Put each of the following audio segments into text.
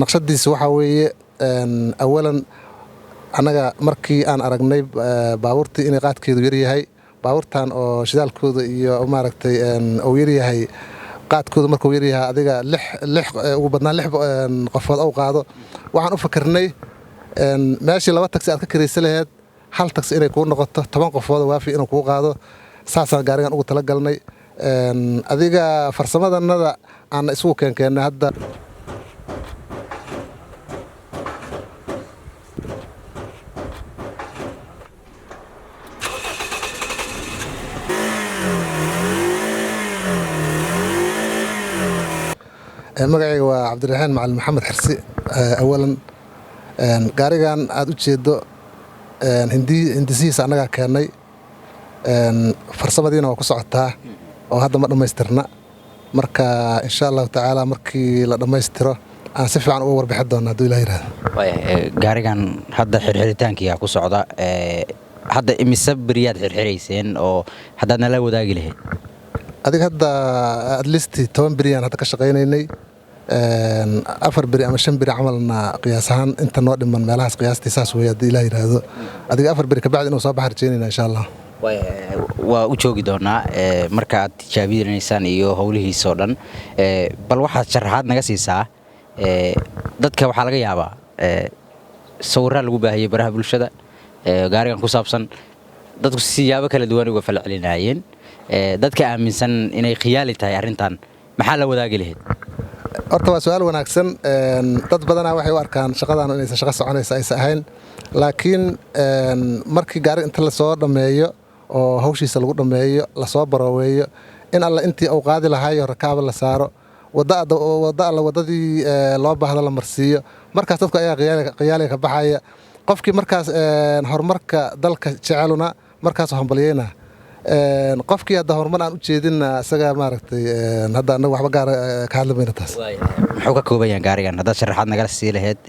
naqshadiisa waxa weeye awalan anaga markii aan aragnay baabuurtii inay qaadkeedu yar yahay baabuurtan oo shidaalkooda iyo maaragtay uu yar yahay qaadkooda markuu yar yahay adiga lix ugu badnaan lix qofood oo qaado waxaan u fakarnay meeshii laba taksi aad ka kiraysan lahayd hal taksi inay kuu noqoto 10 qofood waafi inuu kuu qaado saasaan gaarigan ugu talagalnay adiga farsamadanada aan isugu keenkeenay hadda magacayga waa cabdiraxmaan macalin maxamed xirsi awalan gaarigan aad u jeedo hindisihiisa annagaa keennay farsamadiina waa ku socotaa oo hadda ma dhammaystirna marka insha allahu tacaala markii la dhammaystiro aan si fiican uga warbixin doona hadduu ilaah yidhaahdo gaarigan hadda xirxiritaankiyaa ku socda hadda imise beriyaad xirxirayseen oo haddaad nala wadaagi lahayd adiga hadda at least 10 beriyaan hadda ka shaqaynaynay 4 beri ama 5 beri camalna qiyaas ahaan inta noo dhiman meelahaas qiyaastii saas weeye haddii ilaah yidhaahdo adiga 4 beri kabacdi inuu soo baxar rajaynayna insha allah waa u joogi doonaa marka aad tijaabinaysaan iyo howlihiisa oo dhan bal waxaad sharaxaad naga siisaa dadka waxaa laga yaabaa sawirraa lagu baahiyey baraha bulshada gaarigan ku saabsan dadku siyaabo kala duwan uga falcelinayeen dadka aaminsan inay khiyaali tahay arrintan maxaa la wadaagi lahayd horta waa su'aal wanaagsan dad badanaa waxay u arkaan shaqadan inaysan shaqo soconaysa aysan ahayn laakiin markii gaari inta la soo dhameeyo oo hawshiisa lagu dhameeyo la soo barooweeyo in alla intii uu qaadi lahayo rakaab la saaro wadadii loo baahdo la marsiiyo markaas dadku ayaa qiyaaliga ka baxaya qofkii markaas horumarka dalka jeceluna markaas hambalyeena qofkii hadda horumar aan u jeedinna isaga maaragtay hadda anagu waxba gaar ka hadli mayna taas muxuu ka kooban yahay gaarigan haddaad sharaxaad nagala sii lahayd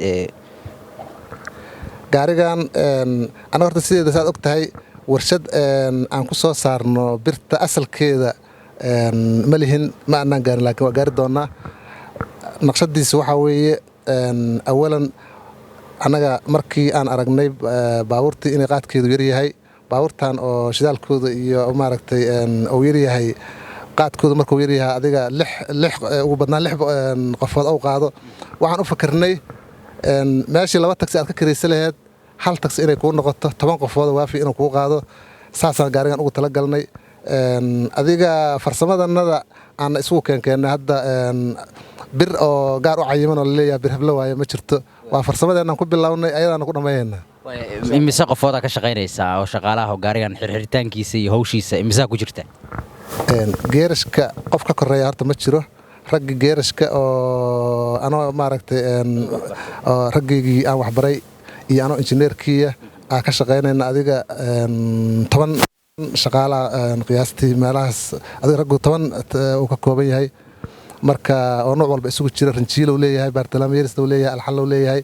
gaarigan anaga horta sideeda saad og tahay warshad aan ku soo saarno birta asalkeeda ma lihin ma annaan gaarin laakiin waa gaari doonaa naqshadiisa waxaa weeye awalan anaga markii aan aragnay baabuurtii inay qaadkeedu yar yahay baabuurtan oo shidaalkooda iyo maaragtay uu yar yahay qaadkooda markuu yar yahay adiga ugu badnaan 6 qofood oo qaado waxaan u fakarnay meeshii laba taksi aad ka kiraysan lahayd hal taksi inay kuu noqoto 10 qofood waafi inuu kuu qaado saasaan gaarigan ugu talagalnay adiga farsamadanada aan isugu keenkeenay hadda bir oo gaar u cayiman oo laleeyahay bir hablo waaye ma jirto waa farsamadeenaan ku bilownay ayadaana ku dhammaynayna imise qofoodaa ka shaqaynaysaa oo shaqaalaha gaarigan xirxiritaankiisa iyo hawshiisa imisaa ku jirta geerashka qof ka koreeya horta ma jiro raggi geerashka oo anoo maaragtay raggaygii aan waxbaray iyo anoo injineerkiiya aan ka shaqaynayna adiga 10 shaqaalaha qiyaastii meelahaas adiga raggu 10 uu ka kooban yahay marka oo nooc walba isugu jira ranjiil uu leeyahay baartalaamyeerista uu leeyahay alxal uu leeyahay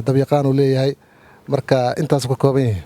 dabyaqaan uu leeyahay marka intaas ka kooban yahay